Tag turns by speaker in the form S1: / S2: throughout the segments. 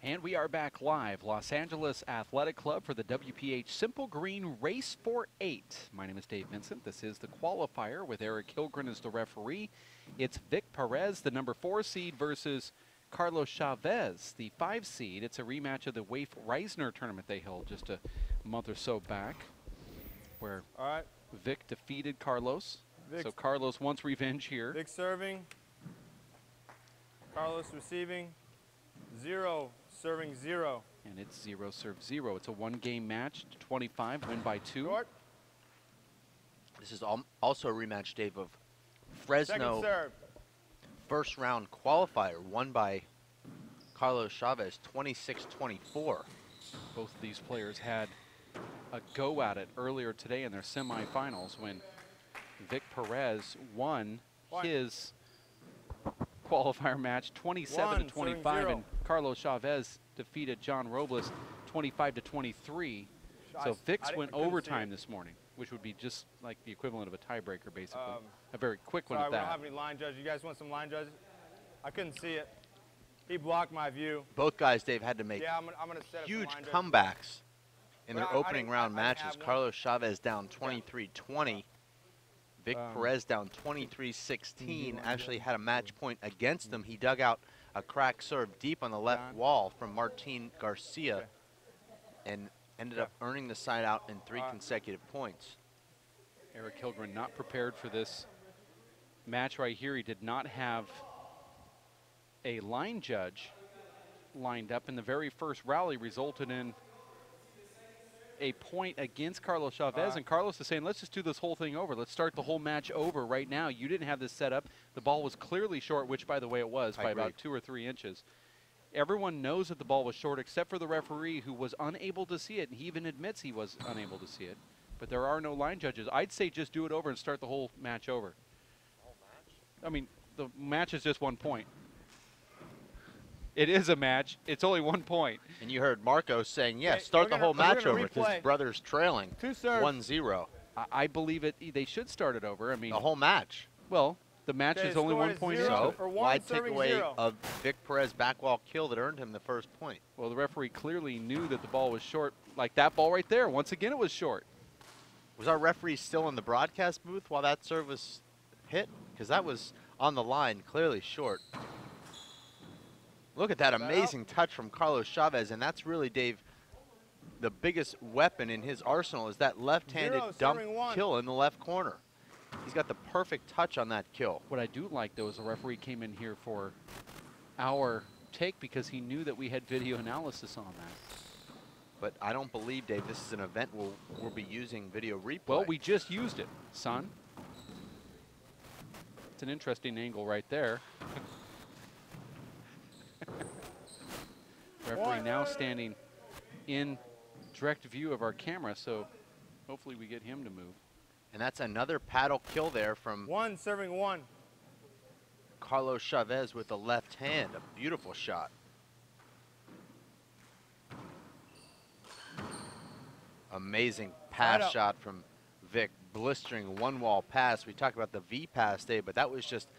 S1: And we are back live. Los Angeles Athletic Club for the WPH Simple Green Race for 8. My name is Dave Vincent. This is the qualifier with Eric Hilgren as the referee. It's Vic Perez, the number 4 seed, versus Carlos Chavez, the 5 seed. It's a rematch of the Waif Reisner tournament they held just a month or so back, where Vic defeated Carlos. So Carlos wants revenge here.
S2: Vic serving, Carlos receiving, 0 serving 0.
S1: And it's 0 serve 0. It's a 1-game match, 25, win by 2.
S2: Short.
S3: This is also a rematch, Dave, of Fresno
S2: serve.
S3: first round qualifier, won by Carlos Chavez, 26-24.
S1: Both of these players had a go at it earlier today in their semifinals when Vic Perez won his qualifier match 27-25, and Carlos Chavez defeated John Robles 25-23. So Vic's went overtime this morning, which would be just like the equivalent of a tiebreaker, basically. A very quick one at that.
S2: We don't have any line judges. You guys want some line judges? I couldn't see it. He blocked my view.
S3: Both guys, Dave, had to make
S2: I'm gonna set
S3: huge comebacks in their opening round matches. Carlos Chavez down 23-20. Vic Perez down 23-16, actually had a match point against him. He dug out a crack serve deep on the left wall from Martin Garcia and ended up earning the side out in 3 consecutive points.
S1: Eric Hilgren not prepared for this match right here. He did not have a line judge lined up, and the very first rally resulted in a point against Carlos Chavez, and Carlos is saying, let's just do this whole thing over. Let's start the whole match over right now. You didn't have this set up. The ball was clearly short, which, by the way, it was by about 2 or 3 inches. Everyone knows that the ball was short except for the referee, who was unable to see it, and he even admits he was unable to see it. But there are no line judges. I'd say just do it over and start the whole match over.
S3: Whole match?
S1: I mean, the match is just 1 point. It is a match. It's only 1 point.
S3: And you heard Marco saying, yes, start the whole match over because his brother's trailing 1-0.
S1: I believe they should start it over. I mean,
S3: the whole match.
S1: Well, the match is only 1 point.
S3: So why take away a Vic Perez backwall kill that earned him the first point?
S1: Well, the referee clearly knew that the ball was short, like that ball right there. Once again, it was short.
S3: Was our referee still in the broadcast booth while that serve was hit? Because that was on the line, clearly short. Look at that amazing touch from Carlos Chavez, and that's really, Dave, the biggest weapon in his arsenal is that left-handed dump kill in the left corner. He's got the perfect touch on that kill.
S1: What I do like, though, is the referee came in here for our take because he knew that we had video analysis on that.
S3: But I don't believe, Dave, this is an event we'll be using video replay.
S1: Well, we just used it, son. It's an interesting angle right there. Referee now standing in direct view of our camera, so hopefully we get him to move.
S3: And that's another paddle kill there from
S2: serving 1.
S3: Carlos Chavez with the left hand. A beautiful shot. Amazing pass shot from Vic, blistering one-wall pass. We talked about the V pass, Dave, but that was just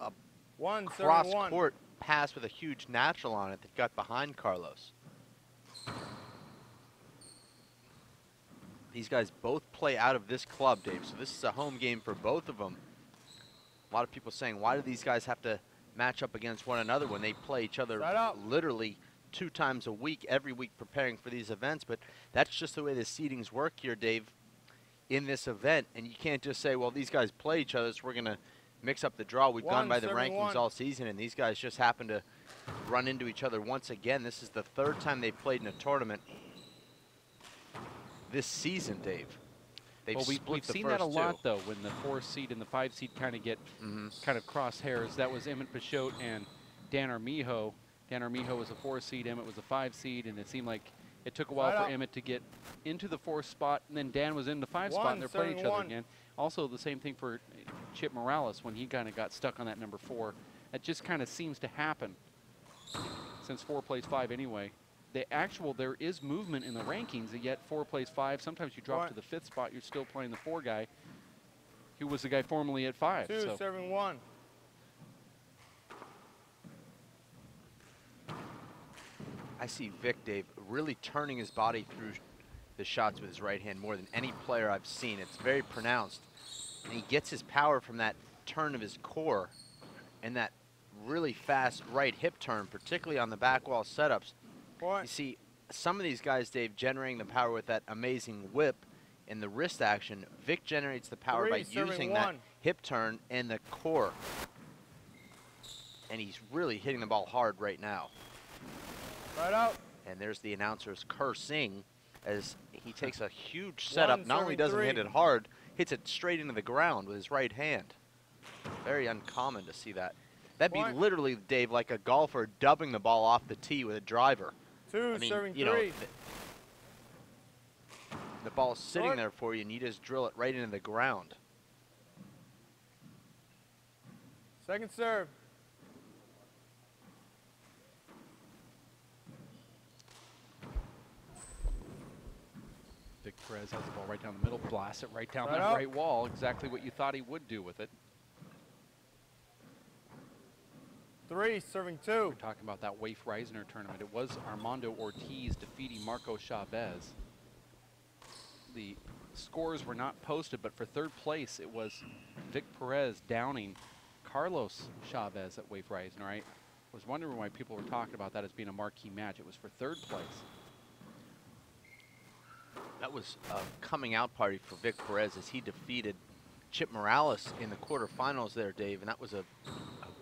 S3: a cross-court pass with a huge natural on it that got behind Carlos. These guys both play out of this club, Dave, so this is a home game for both of them. A lot of people saying, why do these guys have to match up against one another when they play each other literally 2 times a week, every week preparing for these events? But that's just the way the seedings work here, Dave, in this event. And you can't just say, well, these guys play each other, so we're going to mix up the draw. We've gone by the rankings all season, and these guys just happen to run into each other once again. This is the 3rd time they've played in a tournament this season, Dave.
S1: We've seen that a lot, though, when the 4 seed and the 5 seed kind of get kind of crosshairs. That was Emmett Pichot and Dan Armijo. Dan Armijo was a 4 seed, Emmett was a 5 seed, and it seemed like it took a while for Emmett to get into the 4th spot, and then Dan was in the 5 spot, and they're playing each other again. Also, the same thing for Chip Morales when he kind of got stuck on that number 4. It just kind of seems to happen since 4 plays 5 anyway. There is movement in the rankings, and yet 4 plays 5. Sometimes you drop to the 5th spot, you're still playing the 4 guy, who was the guy formerly at 5.
S2: 2 serving 1.
S3: I see Vic, Dave, really turning his body through the shots with his right hand more than any player I've seen. It's very pronounced. And he gets his power from that turn of his core and that really fast right hip turn, particularly on the back wall setups.
S2: Point.
S3: You see some of these guys, Dave, generating the power with that amazing whip and the wrist action. Vic generates the power by using that hip turn and the core. And he's really hitting the ball hard right now.
S2: Right out.
S3: And there's the announcers cursing as he takes a huge setup. Not only doesn't hit it hard, hits it straight into the ground with his right hand. Very uncommon to see that. That'd be literally, Dave, like a golfer dubbing the ball off the tee with a driver. I mean, you know, the ball's sitting there for you, and you just drill it right into the ground.
S2: Second serve.
S1: Vic Perez has the ball right down the middle, blasts it right down that right wall, exactly what you thought he would do with it.
S2: 3, serving 2.
S1: We're talking about that Waif Reisner tournament. It was Armando Ortiz defeating Marco Chavez. The scores were not posted, but for third place, it was Vic Perez downing Carlos Chavez at Waif Reisner. I was wondering why people were talking about that as being a marquee match. It was for third place.
S3: That was a coming out party for Vic Perez as he defeated Chip Morales in the quarterfinals there, Dave, and that was a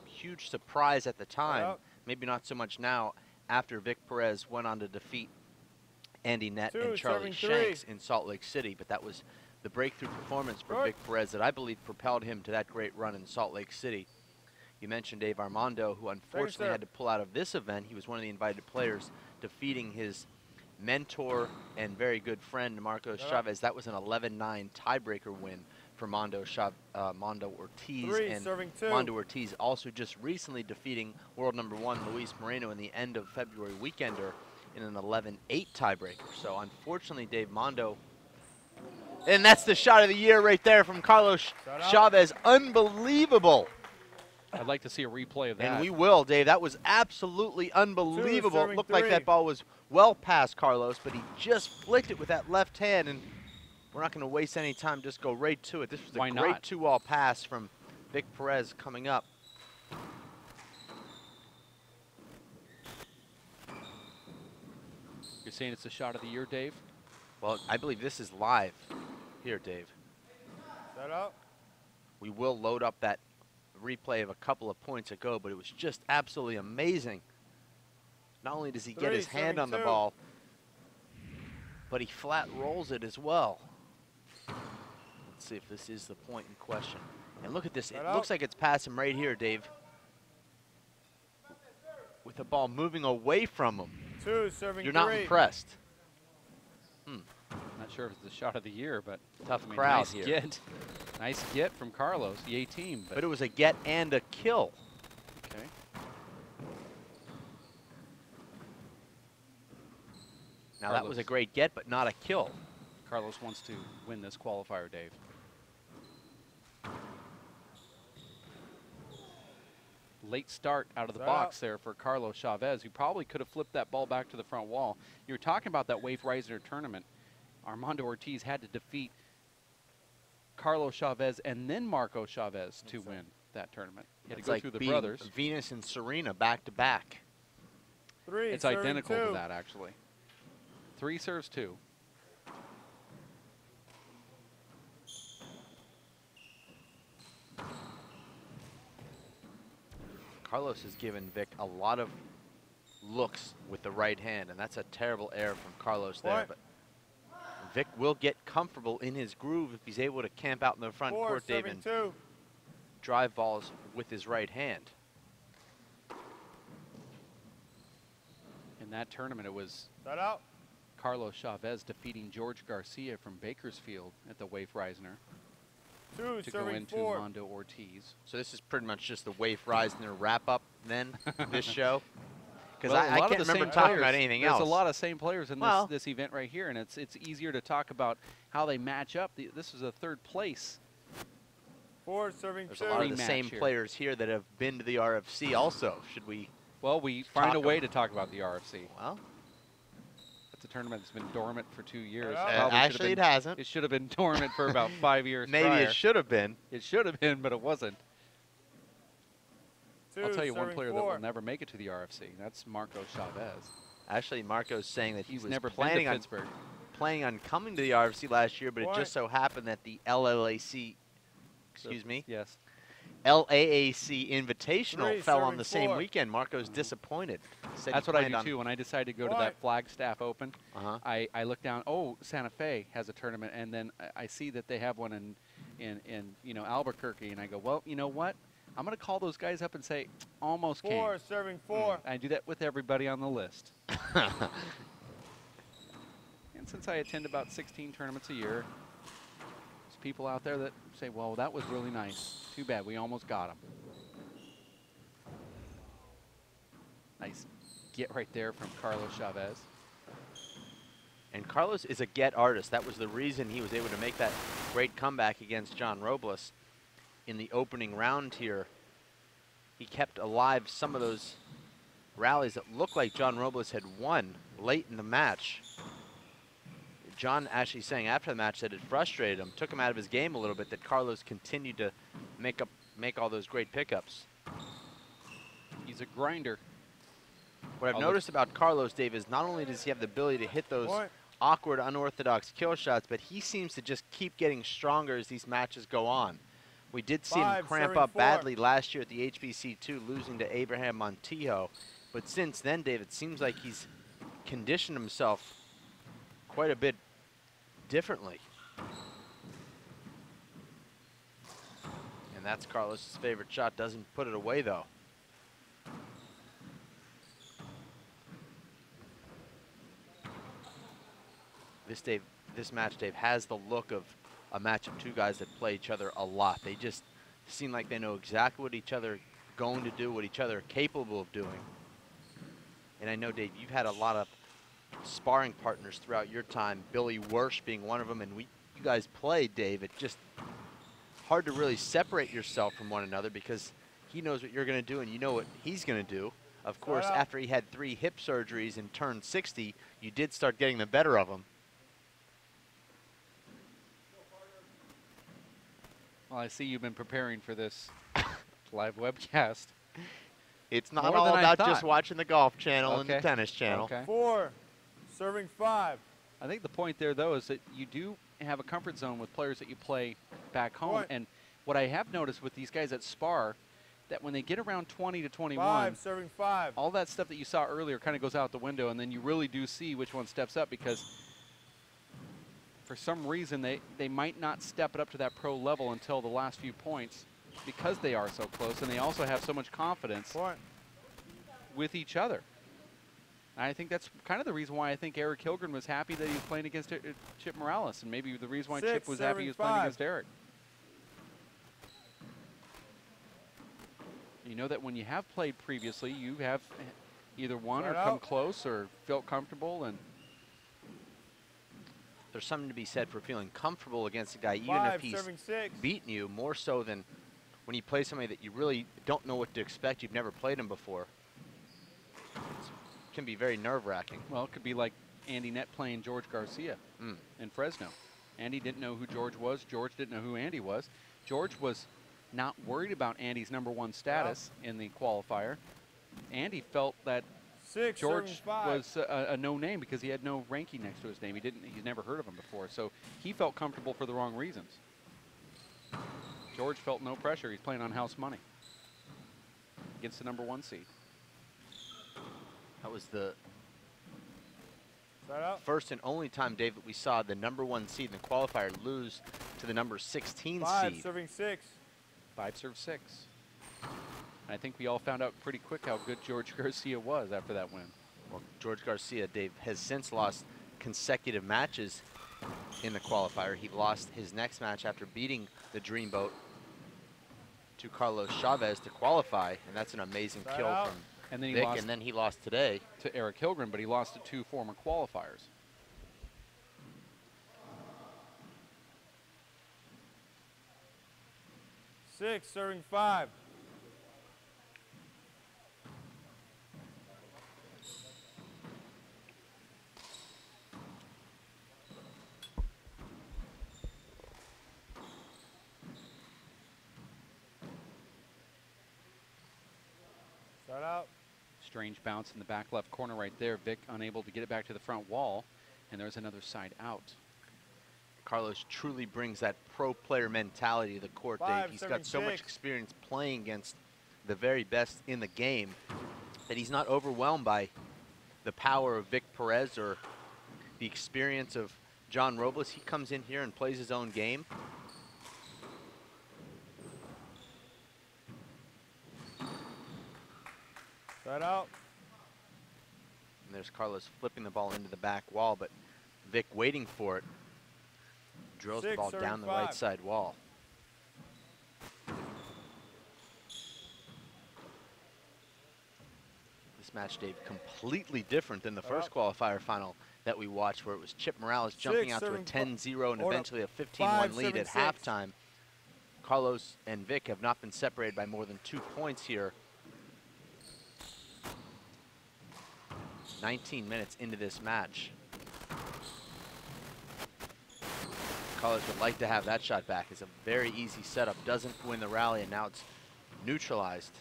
S3: huge surprise at the time. Maybe not so much now after Vic Perez went on to defeat Andy Nett and Charlie Shanks in Salt Lake City, but that was the breakthrough performance for Vic Perez that I believe propelled him to that great run in Salt Lake City. You mentioned Dave Armando, who unfortunately had to pull out of this event. He was one of the invited players, defeating his mentor and very good friend Marco Chavez. That was an 11-9 tiebreaker win for Mondo Ortiz. And Mondo Ortiz also just recently defeating world #1 Luis Moreno in the end of February weekender in an 11-8 tiebreaker. So unfortunately, Dave, Mondo, and that's the shot of the year right there from Carlos Chavez. Unbelievable.
S1: I'd like to see a replay of that.
S3: And we will, Dave. That was absolutely unbelievable. It looked like that ball was well past Carlos, but he just flicked it with that left hand, and we're not going to waste any time, just go right to it. This was a great 2-all pass from Vic Perez coming up.
S1: You're saying it's the shot of the year, Dave?
S3: Well, I believe this is live here, Dave.
S2: Set up.
S3: We will load up that replay of a couple of points ago, but it was just absolutely amazing. Not only does he get his hand on the ball, but he flat rolls it as well. Let's see if this is the point in question. And look at this. It looks like it's past him right here, Dave. With the ball moving away from him. You're not impressed.
S1: Not sure if it's the shot of the year, but
S3: tough crowd
S1: nice
S3: here.
S1: Get. Nice get from Carlos, the A-team.
S3: But it was a get and a kill.
S1: Okay.
S3: Now that was a great get, but not a kill.
S1: Carlos wants to win this qualifier, Dave. Late start out of the box there for Carlos Chavez, who probably could have flipped that ball back to the front wall. You were talking about that Waif Reisner tournament. Armando Ortiz had to defeat Carlos Chavez and then Marco Chavez to win that tournament. He had to go through the brothers.
S3: Venus and Serena back to back.
S1: It's identical to that, actually. 3 serves 2.
S3: Carlos has given Vic a lot of looks with the right hand, and that's a terrible error from Carlos there. But Vic will get comfortable in his groove if he's able to camp out in the front court, Dave, and drive balls with his right hand.
S1: In that tournament, it was Carlos Chavez defeating George Garcia from Bakersfield at the Waif Reisner to go into Mondo Ortiz.
S3: So this is pretty much just the Waif Reisner wrap-up then, this show? Because
S1: well,
S3: I can't remember talking about anything else.
S1: There's a lot of same players in this event right here, and it's easier to talk about how they match up. This is a third place.
S2: There's
S3: a lot of the same players here that have been to the RFC also. Should we
S1: Well, we find a way to talk about the RFC.
S3: Well,
S1: It's a tournament that's been dormant for 2 years.
S3: Actually, it hasn't.
S1: It should have been dormant for about 5 years
S3: Maybe
S1: prior.
S3: it should have been.
S1: It should have been, but it wasn't. I'll tell you one player that
S2: 4.
S1: will never make it to the RFC. That's Marco Chavez.
S3: Actually, Marco's saying that he was
S1: never
S3: planning
S1: been to Pittsburgh.
S3: planning on coming to the RFC last year, but it just so happened that the LAAC,
S1: Yes.
S3: LAAC Invitational fell on the same
S2: 4.
S3: weekend. Marco's disappointed. Said
S1: That's
S3: he
S1: what I
S3: planned
S1: do too. When I decided to go to
S2: What?
S1: that Flagstaff Open,
S3: Uh-huh.
S1: I look down. Oh, Santa Fe has a tournament, and then I see that they have one in Albuquerque, and I go, well, you know what? I'm going to call those guys up and say, almost
S2: 4,
S1: came.
S2: serving 4.
S1: I do that with everybody on the list. And since I attend about 16 tournaments a year, there's people out there that say, well, that was really nice. Too bad, we almost got him. Nice get right there from Carlos Chavez.
S3: And Carlos is a get artist. That was the reason he was able to make that great comeback against John Robles in the opening round here. He kept alive some of those rallies that looked like John Robles had won late in the match. John actually saying after the match that it frustrated him, took him out of his game a little bit, that Carlos continued to make all those great pickups.
S1: He's a grinder.
S3: What I've noticed about Carlos, Dave, is not only does he have the ability to hit those awkward, unorthodox kill shots, but he seems to just keep getting stronger as these matches go on. We did see him cramp up badly last year at the HBC2, losing to Abraham Montijo. But since then, Dave, it seems like he's conditioned himself quite a bit differently. And that's Carlos's favorite shot. Doesn't put it away, though. This match, Dave, has the look of a match of two guys that play each other a lot. They just seem like they know exactly what each other are going to do, what each other are capable of doing. And I know, Dave, you've had a lot of sparring partners throughout your time, Billy Wersch being one of them, and you guys played, Dave. It's just hard to really separate yourself from one another because he knows what you're going to do and you know what he's going to do. Of course, after he had 3 hip surgeries and turned 60, you did start getting the better of him.
S1: Well, I see you've been preparing for this live webcast.
S3: It's not all about just watching the Golf Channel and the Tennis Channel.
S1: Okay.
S2: 4, serving 5.
S1: I think the point there, though, is that you do have a comfort zone with players that you play back home. And what I have noticed with these guys that spar, that when they get around 20 to 21,
S2: 5, serving 5.
S1: all that stuff that you saw earlier kind of goes out the window, and then you really do see which one steps up because for some reason they might not step it up to that pro level until the last few points because they are so close, and they also have so much confidence with each other. And I think that's kind of the reason why I think Eric Hilgren was happy that he was playing against Chip Morales, and maybe the reason why Chip was happy he was playing against Eric. You know that when you have played previously, you have either won or come close or felt comfortable. And
S3: there's something to be said for feeling comfortable against a guy, even if he's beaten you, more so than when you play somebody that you really don't know what to expect. You've never played him before. It can be very nerve-wracking.
S1: Well, it could be like Andy Nett playing George Garcia in Fresno. Andy didn't know who George was. George didn't know who Andy was. George was not worried about Andy's #1 status in the qualifier. Andy felt that George was a no-name because he had no ranking next to his name. He's never heard of him before, so he felt comfortable for the wrong reasons. George felt no pressure. He's playing on house money against the #1 seed.
S3: That was the first and only time, Dave, that we saw the #1 seed in the qualifier lose to the number 16
S2: 5,
S3: seed.
S2: serving 6.
S1: 5 serve 6. I think we all found out pretty quick how good George Garcia was after that win.
S3: Well, George Garcia, Dave, has since lost consecutive matches in the qualifier. He lost his next match after beating the Dreamboat to Carlos Chavez to qualify, and that's an amazing kill from Vic, and then he lost today
S1: to Eric Hilgren, but he lost to 2 former qualifiers.
S2: Six, serving 5. Start out.
S1: Strange bounce in the back left corner right there. Vic unable to get it back to the front wall. And there's another side out.
S3: Carlos truly brings that pro player mentality to the court, Dave. He's got so much experience playing against the very best in the game that he's not overwhelmed by the power of Vic Perez or the experience of John Robles. He comes in here and plays his own game.
S2: Start out.
S3: And there's Carlos flipping the ball into the back wall, but Vic waiting for it. Drills the ball down the right side wall. This match, Dave, completely different than the first qualifier final that we watched, where it was Chip Morales jumping out to a 10-0 and eventually a 15-1 lead at halftime. Carlos and Vic have not been separated by more than 2 points here. 19 minutes into this match. Carlos would like to have that shot back. It's a very easy setup, doesn't win the rally, and now it's neutralized.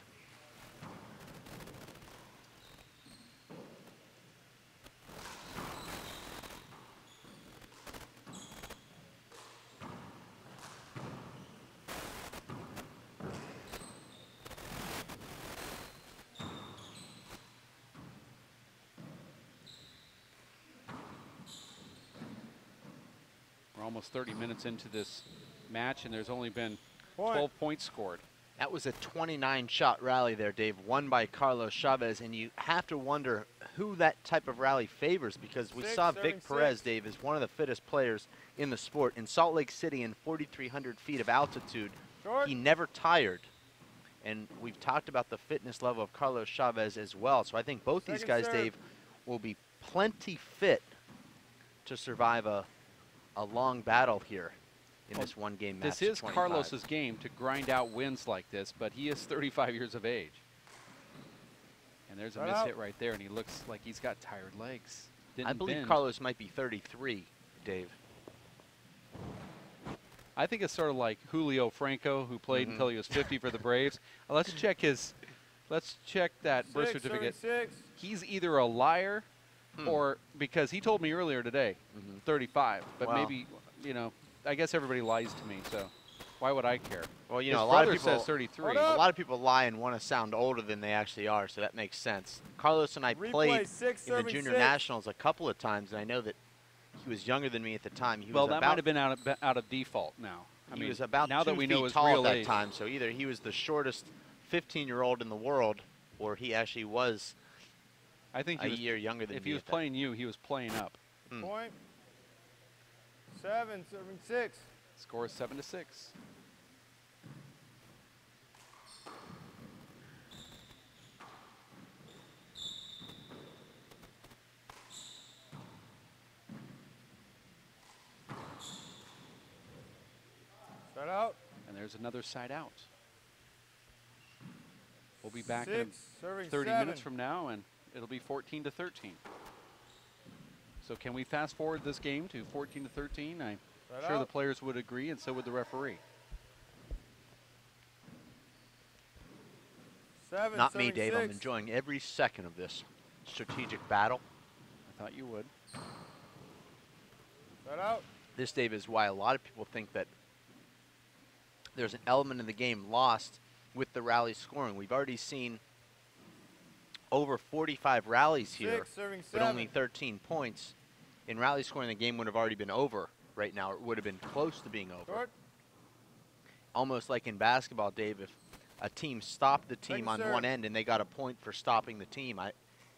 S1: Almost 30 minutes into this match, and there's only been 12 points scored.
S3: That was a 29-shot rally there, Dave, won by Carlos Chavez, and you have to wonder who that type of rally favors, because we saw Vic Perez, Dave, is one of the fittest players in the sport. In Salt Lake City, in 4,300 feet of altitude, he never tired. And we've talked about the fitness level of Carlos Chavez as well. So I think both these guys, Dave, will be plenty fit to survive a long battle here in this one-game match.
S1: This is Carlos's game to grind out wins like this, but he is 35 years of age. And there's a miss hit right there, and he looks like he's got tired legs.
S3: I believe Carlos might be 33, Dave.
S1: I think it's sort of like Julio Franco, who played until he was 50 for the Braves. Let's check that birth certificate. He's either a liar or, because he told me earlier today, 35. But maybe, you know, I guess everybody lies to me, so why would I care?
S3: Well, you
S1: His
S3: know, a lot of
S1: brother
S3: people
S1: says 33.
S3: A lot of people lie and want to sound older than they actually are, so that makes sense. Carlos and I played in the Junior Nationals a couple of times, and I know that he was younger than me at the time. He
S1: Well,
S3: was
S1: that might have been out of default now. I mean,
S3: he was about
S1: now
S3: 2
S1: that we know
S3: feet
S1: his
S3: tall
S1: real
S3: at that
S1: age.
S3: time, so either he was the shortest 15-year-old in the world, or he actually was
S1: I think
S3: a year younger than me.
S1: If he was playing you, he was playing up.
S2: Point. 7, serving 6.
S1: Score is 7-6.
S2: Start out.
S1: And there's another side out. We'll be back
S2: 6,
S1: in 30
S2: serving
S1: minutes
S2: 7.
S1: from now, and it'll be 14-13. So can we fast forward this game to 14-13? I'm sure the players would agree, and so would the referee.
S2: 7,
S3: Not me, Dave.
S2: 6.
S3: I'm enjoying every second of this strategic battle.
S1: I thought you would.
S2: Start out.
S3: This, Dave, is why a lot of people think that there's an element in the game lost with the rally scoring. We've already seen over 45 rallies here,
S2: 6, serving 7.
S3: but only 13 points. In rally scoring, the game would have already been over right now. It would have been close to being over.
S2: Short.
S3: Almost like in basketball, Dave, if a team stopped the team on one end and they got a point for stopping the team,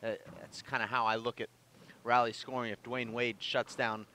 S3: that's kind of how I look at rally scoring. If Dwayne Wade shuts down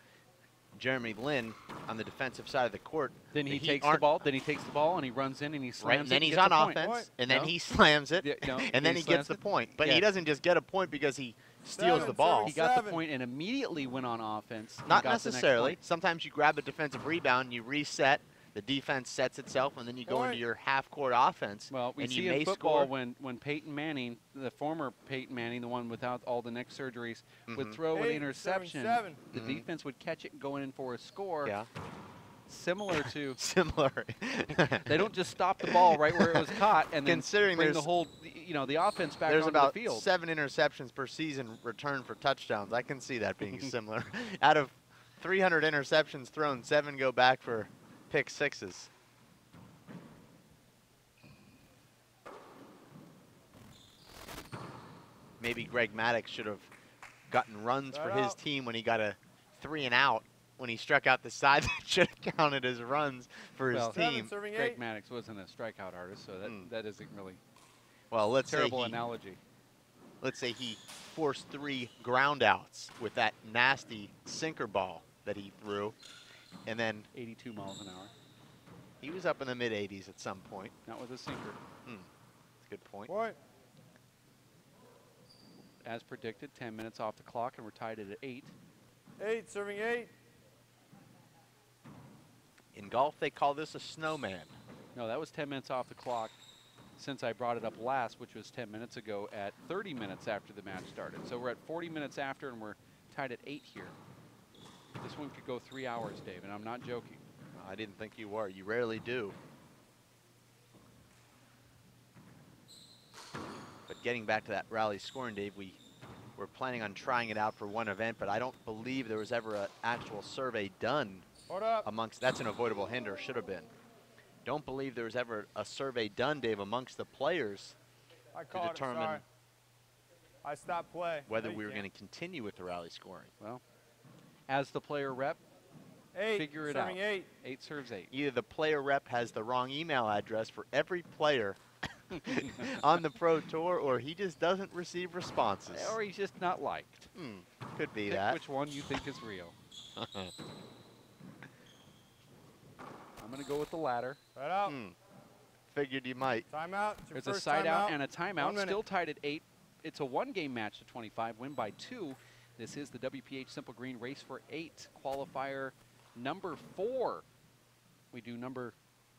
S3: Jeremy Lin on the defensive side of the court,
S1: then he takes the ball. Then he takes the ball and he runs in and he slams
S3: and then
S1: it.
S3: he's on offense, and then he slams it, and then he gets the point. But he doesn't just get a point because he steals the ball.
S1: He got the point and immediately went on offense.
S3: Not necessarily. Sometimes you grab a defensive rebound, you reset, the defense sets itself, and then you go into your half-court offense.
S1: Well, we
S3: and
S1: see in football when Peyton Manning, the former Peyton Manning, the one without all the neck surgeries, would throw an interception. The defense would catch it going in for a score. Similar to
S3: similar.
S1: They don't just stop the ball right where it was caught and then
S3: Considering
S1: bring the whole, the offense back
S3: there's
S1: onto
S3: about
S1: the field.
S3: 7 interceptions per season returned for touchdowns. I can see that being similar. Out of 300 interceptions thrown, 7 go back for pick sixes. Maybe Greg Maddox should have gotten runs for his team when he got a 3 and out. When he struck out the side, that should have counted as runs for his team.
S1: Greg Maddox wasn't a strikeout artist, so that isn't really terrible analogy.
S3: Let's say he forced 3 ground outs with that nasty sinker ball that he threw, and then
S1: 82 miles an hour.
S3: He was up in the mid-80s at some point.
S1: Not with a sinker.
S3: That's a good point.
S2: What?
S1: As predicted, 10 minutes off the clock, and we're tied at 8.
S2: 8, serving 8.
S3: In golf, they call this a snowman.
S1: No, that was 10 minutes off the clock since I brought it up last, which was 10 minutes ago at 30 minutes after the match started. So we're at 40 minutes after, and we're tied at 8 here. This one could go 3 hours, Dave, and I'm not joking.
S3: I didn't think you were. You rarely do. But getting back to that rally scoring, Dave, we were planning on trying it out for one event, but I don't believe there was ever an actual survey done amongst, that's an avoidable hinder, should have been. Don't believe there was ever a survey done, Dave, amongst the players to determine
S2: I stopped play.
S3: whether we were going to continue with the rally scoring.
S1: Well, as the player rep,
S2: 8,
S1: figure it out.
S2: 8.
S1: 8 serves 8.
S3: Either the player rep has the wrong email address for every player on the Pro Tour, or he just doesn't receive responses.
S1: Or he's just not liked.
S3: Could be
S1: Pick
S3: that.
S1: which one you think is real. I'm going to go with the latter.
S2: Right out.
S3: Figured you might.
S2: Timeout.
S1: There's a side out and a timeout. Still tied at 8. It's a 1-game match to 25. Win by 2. This is the WPH Simple Green Race for 8 qualifier number 4. We do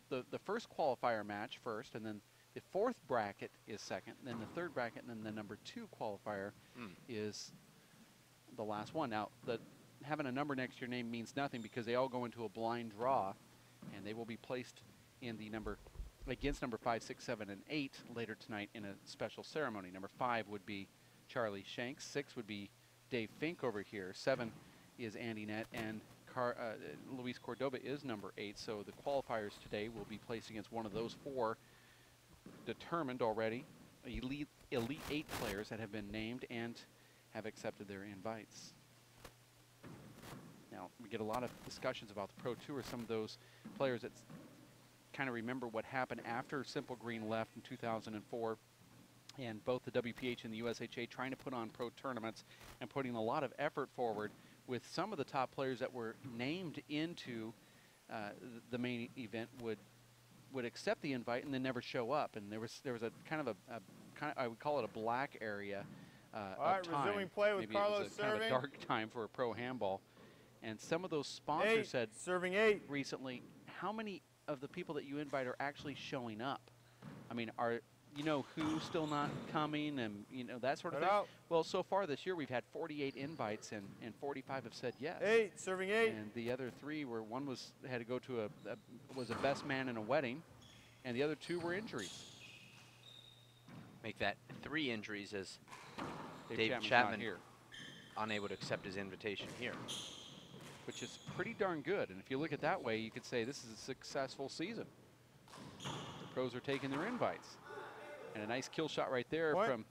S1: the first qualifier match first, and then the 4th bracket is second, then the 3rd bracket, and then the number 2 qualifier is the last one. Now, having a number next to your name means nothing because they all go into a blind draw, and they will be placed in the against number 5, 6, 7, and 8 later tonight in a special ceremony. Number 5 would be Charlie Shanks. 6 would be Dave Fink over here. 7 is Andy Nett, and Luis Cordoba is number 8. So the qualifiers today will be placed against one of those 4 determined already. Elite 8 players that have been named and have accepted their invites. Now, we get a lot of discussions about the Pro Tour. Some of those players that kind of remember what happened after Simple Green left in 2004, and both the WPH and the USHA trying to put on pro tournaments and putting a lot of effort forward with some of the top players that were named into the main event would accept the invite and then never show up. And there was a kind of I would call it a black area of time.
S2: Resuming play with
S1: Maybe
S2: Carlos
S1: it was kind of a dark time for a pro handball. And some of those sponsors said
S2: serving 8
S1: recently, how many of the people that you invite are actually showing up? I mean, who's still not coming, and that sort of thing. Well, so far this year we've had 48 invites, and 45 have said yes.
S2: 8 serving 8.
S1: And the other 3 were one had to go to was a best man in a wedding, and the other 2 were injuries.
S3: Make that 3 injuries as
S1: Dave
S3: Chapman
S1: here,
S3: unable to accept his invitation here,
S1: which is pretty darn good. And if you look at it that way, you could say this is a successful season. The pros are taking their invites. And a nice kill shot right there from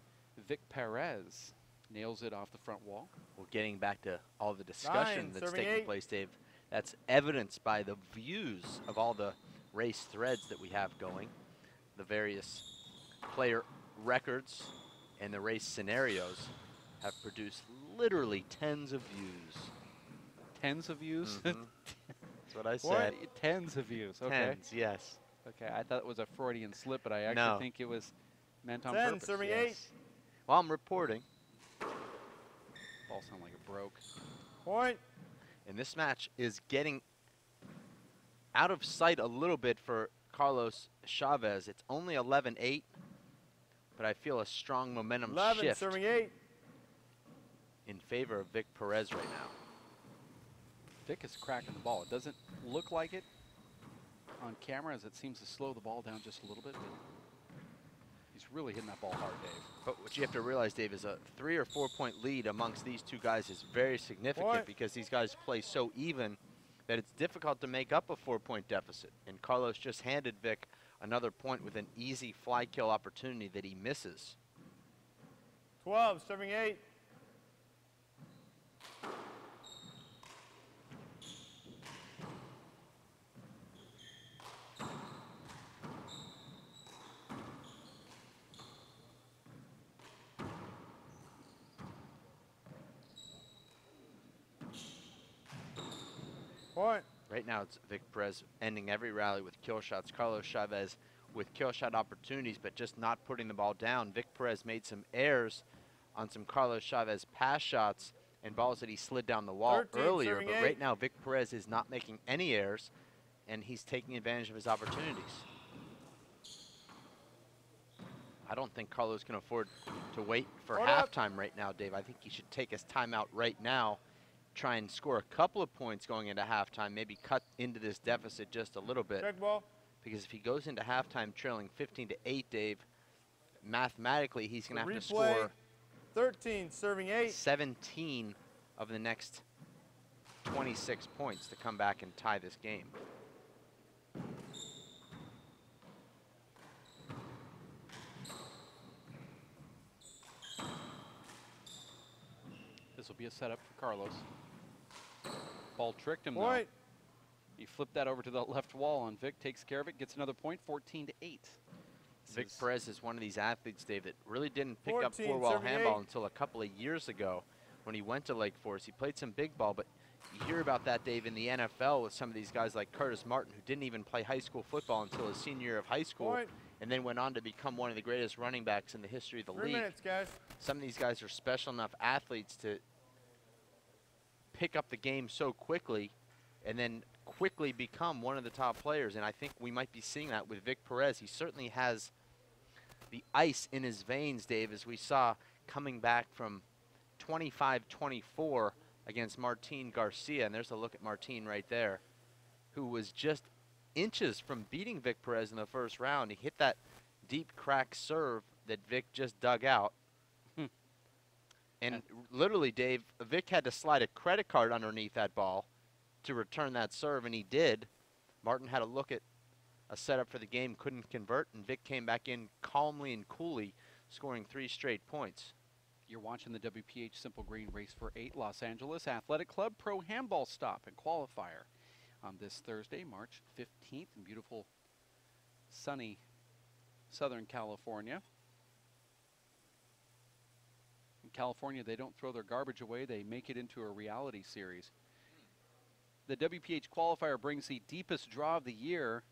S1: Vic Perez. Nails it off the front wall.
S3: Well, getting back to all the discussion that's taking place, Dave, that's evidenced by the views of all the race threads that we have going, the various player records and the race scenarios have produced literally tens of views.
S1: Tens of views?
S3: That's what I said.
S1: What? Tens of views. Okay.
S3: Tens, yes.
S1: Okay, I thought it was a Freudian slip, but I actually think it was meant on
S2: 10
S1: purpose.
S2: serving 8.
S3: Well, I'm reporting.
S1: Ball sounded like it broke.
S2: Point.
S3: And this match is getting out of sight a little bit for Carlos Chavez. It's only 11-8, but I feel a strong momentum
S2: 11
S3: shift
S2: serving 8.
S3: in favor of Vic Perez right now.
S1: Vic is cracking the ball. It doesn't look like it on camera as it seems to slow the ball down just a little bit, but he's really hitting that ball hard, Dave.
S3: But what you have to realize, Dave, is a 3 or 4 point lead amongst these two guys is very significant because these guys play so even that it's difficult to make up a 4-point deficit. And Carlos just handed Vic another point with an easy fly kill opportunity that he misses.
S2: 12, serving 8. Point.
S3: Right now it's Vic Perez ending every rally with kill shots. Carlos Chavez with kill shot opportunities, but just not putting the ball down. Vic Perez made some errors on some Carlos Chavez pass shots and balls that he slid down the wall
S2: 13,
S3: earlier,
S2: serving
S3: but
S2: 8.
S3: right now Vic Perez is not making any errors, and he's taking advantage of his opportunities. I don't think Carlos can afford to wait for halftime right now, Dave. I think he should take his timeout right now, try and score a couple of points going into halftime, maybe cut into this deficit just a little bit.
S2: Check ball.
S3: Because if he goes into halftime trailing 15-8, Dave, mathematically he's going to have to
S2: Replay,
S3: score
S2: 13, serving 8.
S3: 17 of the next 26 points to come back and tie this game.
S1: This will be a setup for Carlos. Ball tricked him,
S2: Point.
S1: though. He flipped that over to the left wall, and Vic takes care of it, gets another point, 14-8.
S3: Vic Perez is one of these athletes, Dave, that really didn't pick up
S2: 14,
S3: four-wall
S2: serving
S3: handball
S2: 8.
S3: until a couple of years ago when he went to Lake Forest. He played some big ball, but you hear about that, Dave, in the NFL with some of these guys like Curtis Martin, who didn't even play high school football until his senior year of high school,
S2: Point.
S3: and then went on to become one of the greatest running backs in the history of the
S2: 3
S3: league.
S2: minutes, guys.
S3: Some of these guys are special enough athletes to pick up the game so quickly and then quickly become one of the top players, and I think we might be seeing that with Vic Perez. He certainly has the ice in his veins, Dave, as we saw coming back from 25-24 against Martin Garcia, and there's a look at Martin right there, who was just inches from beating Vic Perez in the first round. He hit that deep crack serve that Vic just dug out. And literally, Dave, Vic had to slide a credit card underneath that ball to return that serve, and he did. Martin had a look at a setup for the game, couldn't convert, and Vic came back in calmly and coolly, scoring 3 straight points.
S1: You're watching the WPH Simple Green Race for 8 Los Angeles Athletic Club Pro Handball Stop and Qualifier on this Thursday, March 15th in beautiful, sunny Southern California. In California, they don't throw their garbage away. They make it into a reality series. The WPH qualifier brings the deepest draw of the year,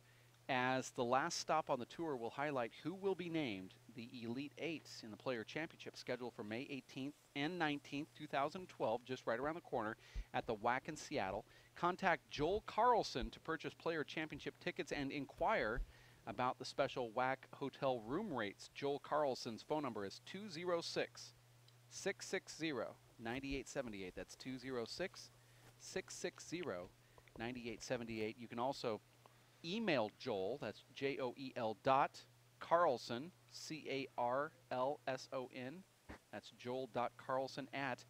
S1: as the last stop on the tour will highlight who will be named the Elite Eights in the Player Championship, scheduled for May 18th and 19th, 2012, just right around the corner at the WAC in Seattle. Contact Joel Carlson to purchase Player Championship tickets and inquire about the special WAC hotel room rates. Joel Carlson's phone number is 206-660-9878. That's 206-660-9878. You can also email Joel, that's Joel Carlson, Carlson, that's Joel.Carlson at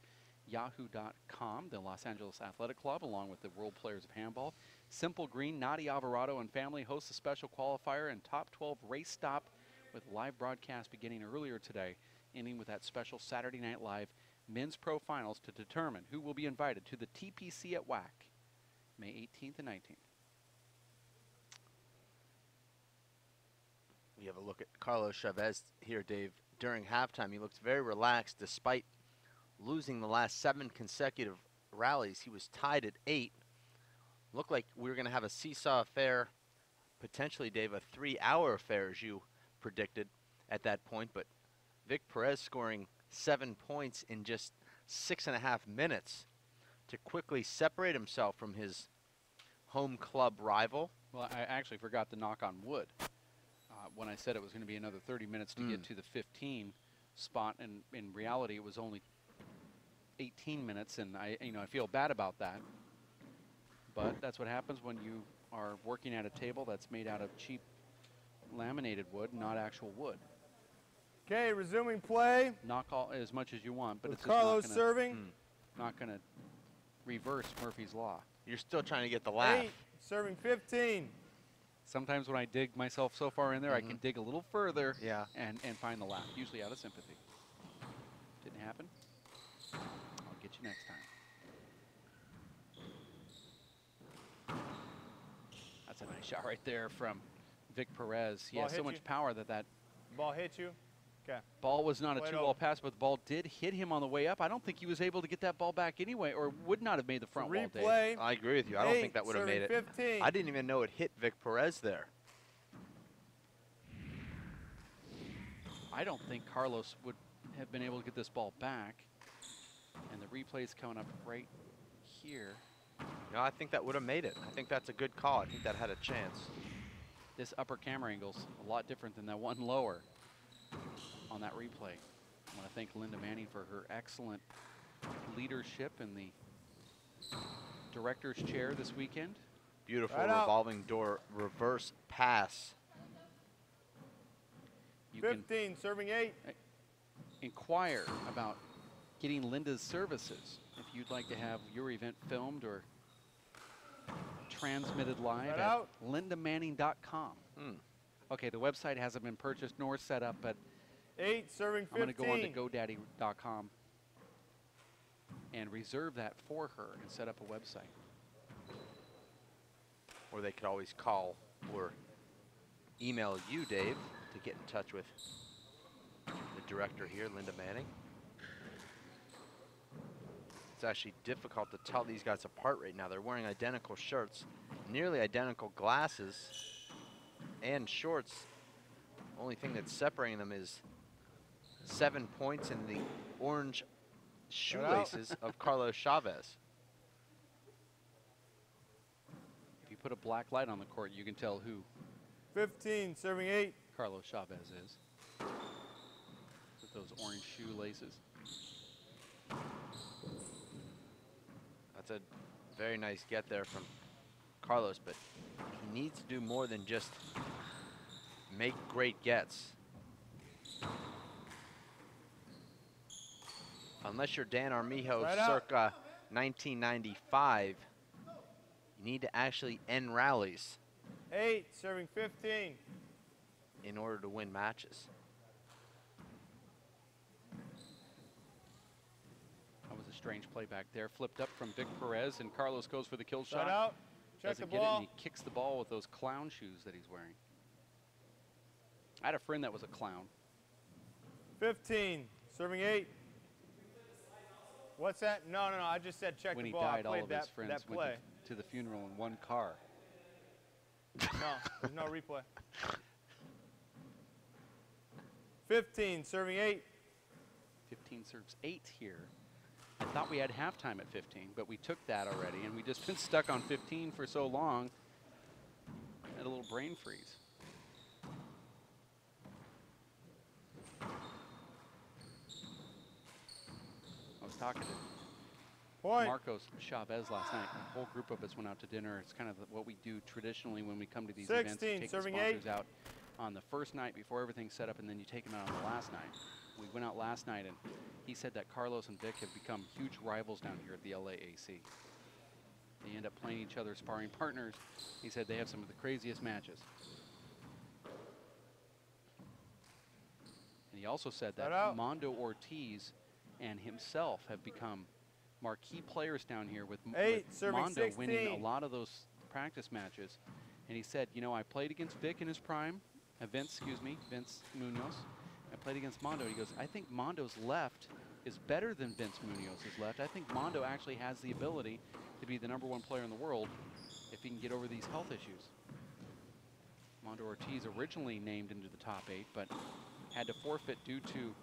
S1: yahoo.com. The Los Angeles Athletic Club, along with the World Players of Handball. Simple Green, Nadi Alvarado and family hosts a special qualifier and top 12 race stop with live broadcast beginning earlier today, ending with that special Saturday Night Live Men's Pro Finals to determine who will be invited to the TPC at WAC, May 18th and 19th.
S3: We have a look at Carlos Chavez here, Dave. During halftime, he looked very relaxed despite losing the last 7 consecutive rallies. He was tied at 8. Looked like we were going to have a seesaw affair, potentially, Dave, a 3-hour affair, as you predicted at that point. But Vic Perez scoring 7 points in just 6.5 minutes to quickly separate himself from his home club rival.
S1: Well, I actually forgot to knock on wood when I said it was going to be another 30 minutes to get to the 15 spot, and in reality it was only 18 minutes, and I feel bad about that. But that's what happens when you are working at a table that's made out of cheap laminated wood, not actual wood.
S2: Okay, resuming play.
S1: Knock all as much as you want, but
S2: With
S1: it's
S2: Carlos
S1: just
S2: serving.
S1: not going to reverse Murphy's Law.
S3: You're still trying to get the laugh.
S2: 8, serving 15.
S1: Sometimes when I dig myself so far in there, I can dig a little further and find the laugh, usually out of sympathy. Didn't happen? I'll get you next time. That's a nice shot right there from Vic Perez. He has so much power that
S2: ball hit you. Okay.
S1: Ball was not a two-ball pass, but the ball did hit him on the way up. I don't think he was able to get that ball back anyway, or would not have made the front wall, Dave.
S3: I agree with you. I don't think that would have made it.
S2: 15.
S3: I didn't even know it hit Vic Perez there.
S1: I don't think Carlos would have been able to get this ball back. And the replay's coming up right here.
S3: No, I think that would have made it. I think that's a good call. I think that had a chance.
S1: This upper camera angle's a lot different than that one lower on that replay. I want to thank Linda Manning for her excellent leadership in the director's chair this weekend.
S3: Beautiful revolving door reverse pass.
S1: You
S2: 15, serving 8.
S1: Inquire about getting Linda's services if you'd like to have your event filmed or transmitted live at lindamanning.com. Okay, the website hasn't been purchased nor set up, but
S2: 8, serving 15.
S1: I'm going to go on to GoDaddy.com and reserve that for her and set up a website.
S3: Or they could always call or email you, Dave, to get in touch with the director here, Linda Manning. It's actually difficult to tell these guys apart right now. They're wearing identical shirts, nearly identical glasses and shorts. Only thing that's separating them is 7 points in the orange shoelaces of Carlos Chavez.
S1: If you put a black light on the court, you can tell who
S2: 15, serving 8.
S1: Carlos Chavez is. With those orange shoelaces.
S3: That's a very nice get there from Carlos, but he needs to do more than just make great gets. Unless you're Dan Armijo circa 1995, you need to actually end rallies.
S2: 8, serving 15.
S3: In order to win matches.
S1: That was a strange play back there. Flipped up from Vic Perez, and Carlos goes for the kill shot.
S2: Out. Check the ball.
S1: Doesn't get it, and he kicks the ball with those clown shoes that he's wearing. I had a friend that was a clown.
S2: 15, serving 8. What's that? No. I just said check the ball.
S1: When he died, all of his friends went to the funeral in one car.
S2: No, there's no replay. 15, serving 8.
S1: 15 serves 8 here. I thought we had halftime at 15, but we took that already, and we just been stuck on 15 for so long. Had a little brain freeze. I was talking to Marcos Chavez last night. A whole group of us went out to dinner. It's kind of what we do traditionally when we come to these
S2: 16,
S1: events. Take the sponsors out on the first night before everything's set up, and then you take them out on the last night. We went out last night, and he said that Carlos and Vic have become huge rivals down here at the LAAC. They end up playing each other sparring partners. He said they have some of the craziest matches. And he also said that Mondo Ortiz and himself have become marquee players down here with Mondo
S2: 16.
S1: winning a lot of those practice matches. And he said, you know, I played against Vic in his prime, Vince Munoz. I played against Mondo. He goes, I think Mondo's left is better than Vince Munoz's left. I think Mondo actually has the ability to be the #1 player in the world if he can get over these health issues. Mondo Ortiz originally named into the top 8, but had to forfeit due to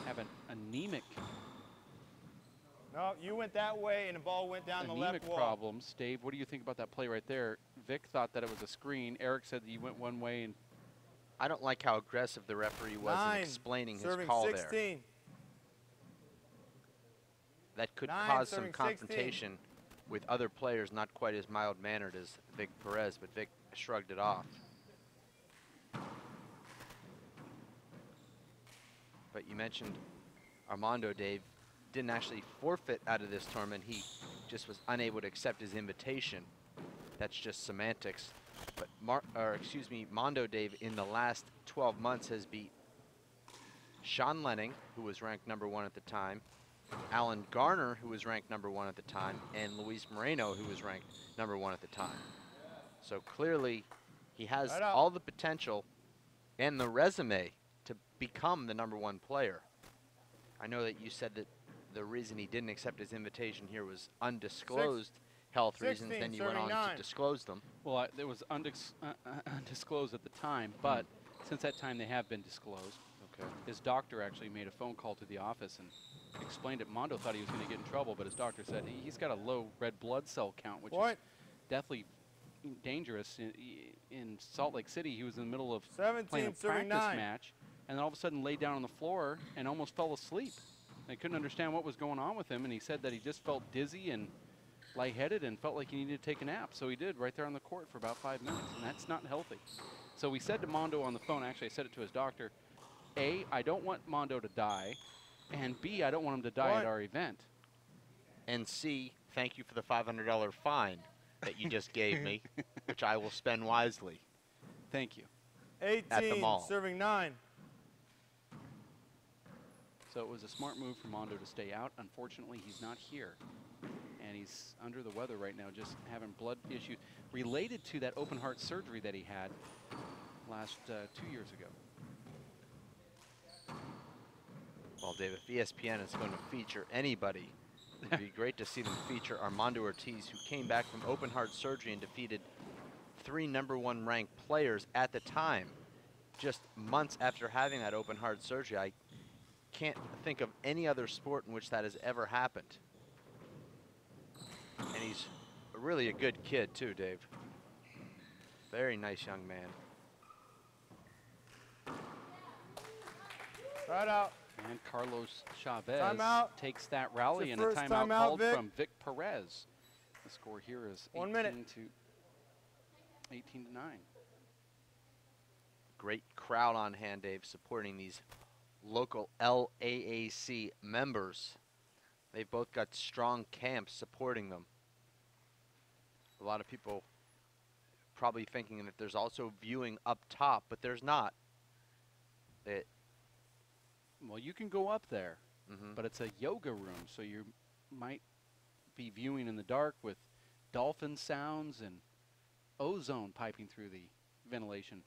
S1: have an anemic.
S2: No, you went that way and the ball went down the left wall.
S1: Problems. Dave, what do you think about that play right there? Vic thought that it was a screen. Eric said that he went one way, and
S3: I don't like how aggressive the referee was in explaining his call
S2: 16.
S3: there. That could cause some confrontation with other players not quite as mild-mannered as Vic Perez, but Vic shrugged it off. But you mentioned Armando, Dave, didn't actually forfeit out of this tournament. He just was unable to accept his invitation. That's just semantics. But Mondo, Dave, in the last 12 months has beat Sean Lenning, who was ranked #1 at the time, Alan Garner, who was ranked #1 at the time, and Luis Moreno, who was ranked #1 at the time. So clearly he has all the potential and the resume to become the #1 player. I know that you said that the reason he didn't accept his invitation here was undisclosed health reasons, then you went on to disclose them.
S1: Well, it was undisclosed at the time, but since that time they have been disclosed.
S3: Okay.
S1: His doctor actually made a phone call to the office and explained it. Mondo thought he was going to get in trouble, but his doctor said he's got a low red blood cell count, which is definitely dangerous. In Salt Lake City, he was in the middle of playing a practice match, and then all of a sudden laid down on the floor and almost fell asleep. They couldn't understand what was going on with him, and he said that he just felt dizzy and lightheaded and felt like he needed to take a nap. So he did right there on the court for about 5 minutes, and that's not healthy. So we said to Mondo on the phone, actually I said it to his doctor, A, I don't want Mondo to die, and B, I don't want him to die at our event.
S3: And C, thank you for the $500 fine that you just gave me, which I will spend wisely.
S1: Thank you.
S2: 18,
S3: at the mall.
S2: Serving 9.
S1: So it was a smart move for Mondo to stay out. Unfortunately, he's not here. And he's under the weather right now, just having blood issues related to that open heart surgery that he had last 2 years ago.
S3: Well, Dave, if ESPN is going to feature anybody, it would be great to see them feature Armando Ortiz, who came back from open heart surgery and defeated 3 #1 ranked players at the time, just months after having that open heart surgery. I can't think of any other sport in which that has ever happened. And he's really a good kid too, Dave. Very nice young man.
S2: Right out.
S1: And Carlos Chavez takes that rally, and a timeout called from Vic Perez. The score here is 18 to 9.
S3: Great crowd on hand, Dave, supporting these local LAAC members. They've both got strong camps supporting them. A lot of people probably thinking that there's also viewing up top, but there's not.
S1: Well, you can go up there, but it's a yoga room, so you might be viewing in the dark with dolphin sounds and ozone piping through the ventilation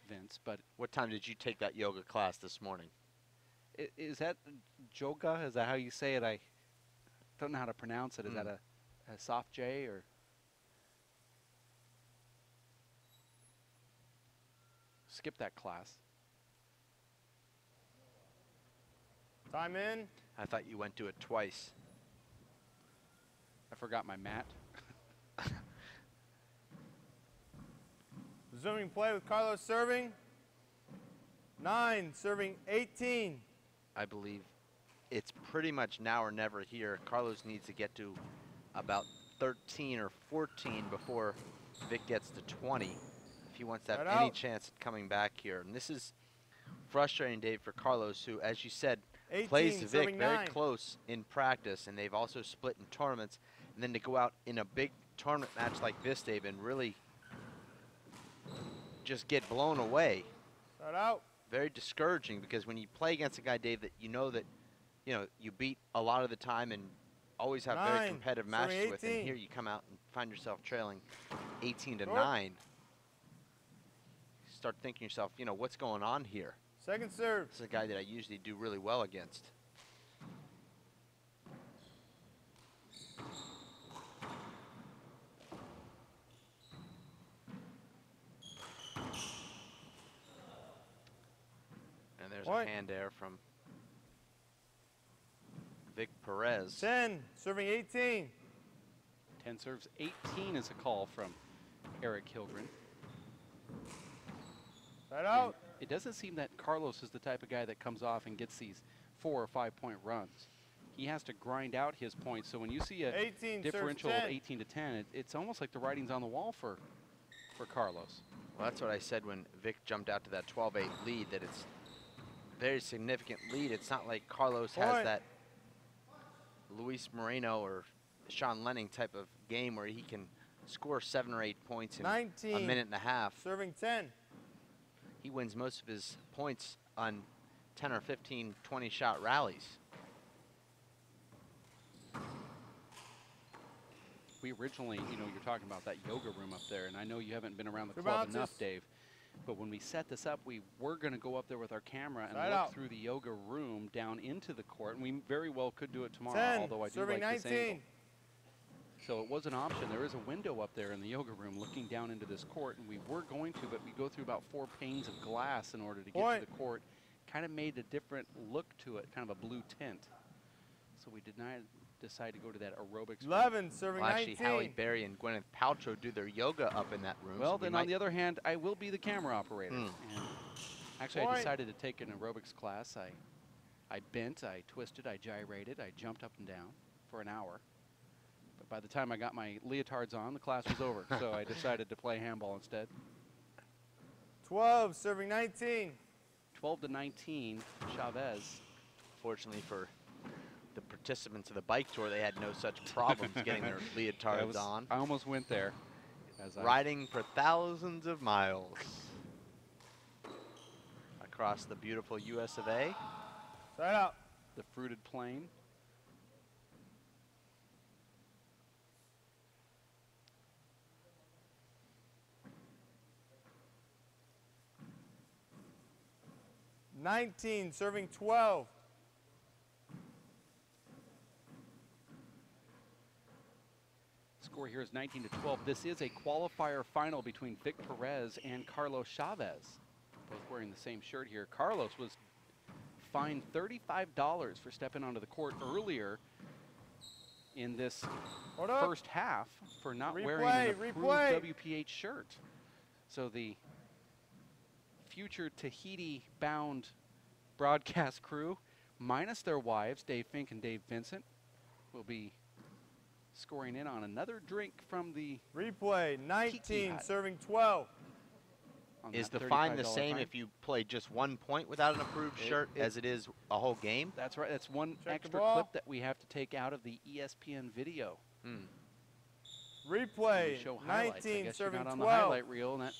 S1: vents. But
S3: what time did you take that yoga class this morning?
S1: Is that yoga? Is that how you say it? I don't know how to pronounce it. Is that a soft J or? Skip that class.
S2: Time in.
S3: I thought you went to it twice.
S1: I forgot my mat.
S2: Resuming play with Carlos serving. 9, serving 18.
S3: I believe it's pretty much now or never here. Carlos needs to get to about 13 or 14 before Vic gets to 20 if he wants to have any chance at coming back here. And this is frustrating, Dave, for Carlos, who, as you said,
S2: 18,
S3: plays Vic very
S2: 9.
S3: close in practice, and they've also split in tournaments. And then to go out in a big tournament match like this, Dave, and really just get blown away.
S2: Start out.
S3: Very discouraging, because when you play against a guy, Dave, that you know you beat a lot of the time and always have very competitive matches with, and here you come out and find yourself trailing 18 to 9. You start thinking to yourself, what's going on here?
S2: Second serve.
S3: This is a guy that I usually do really well against. And there's a hand air from Vic Perez.
S2: 10, serving 18.
S1: 10 serves 18 is a call from Eric Hilgren.
S2: Right out.
S1: It doesn't seem that Carlos is the type of guy that comes off and gets these 4 or 5 point runs. he has to grind out his points. So when you see a differential of 18 to 10, it's almost like the writing's on the wall for Carlos.
S3: Well, that's what I said when Vic jumped out to that 12-8 lead, that it's a very significant lead. It's not like Carlos has that Luis Moreno or Sean Lenning type of game where he can score 7 or 8 points in
S2: 19,
S3: a minute and a half.
S2: Serving 10.
S3: He wins most of his points on 10 or 15, 20-shot rallies.
S1: We originally, you know, you're talking about that yoga room up there, and I know you haven't been around the club enough, Dave, but when we set this up, we were going to go up there with our camera and look through the yoga room down into the court, and we very well could do it tomorrow,
S2: 10,
S1: although I do
S2: serving
S1: like this
S2: 19.
S1: angle. So it was an option. There is a window up there in the yoga room looking down into this court, and we were going to, but we go through about 4 panes of glass in order to get to the court. Kind of made a different look to it, kind of a blue tint. So we did not decide to go to that aerobics
S2: 11,
S1: room.
S2: serving
S3: well,
S2: 19.
S3: actually, Halle Berry and Gwyneth Paltrow do their yoga up in that room.
S1: Well,
S3: so
S1: then on the other hand, I will be the camera operator. And actually, I decided to take an aerobics class. I bent, I twisted, I gyrated, I jumped up and down for an hour. But by the time I got my leotards on, the class was over. So I decided to play handball instead.
S2: 12, serving 19.
S1: 12 to 19, Chavez.
S3: Fortunately for the participants of the bike tour, they had no such problems getting their leotards on.
S1: I almost went there.
S3: Riding for thousands of miles across the beautiful US of A.
S2: Side out.
S1: The fruited plain.
S2: $19, serving 12.
S1: Score here is 19 to 12. This is a qualifier final between Vic Perez and Carlos Chavez, both wearing the same shirt here. Carlos was fined $35 for stepping onto the court earlier in this first half for not wearing an approved WPH shirt. So the future Tahiti-bound broadcast crew, minus their wives, Dave Fink and Dave Vincent, will be scoring in on another drink from the
S2: replay. 19, serving 12.
S3: Is the fine the same if you play just 1 point without an approved shirt as it is a whole game?
S1: That's right. That's one extra clip that we have to take out of the ESPN video.
S2: Replay.
S1: Show
S2: 19, serving 12.
S1: Not on the highlight reel, and that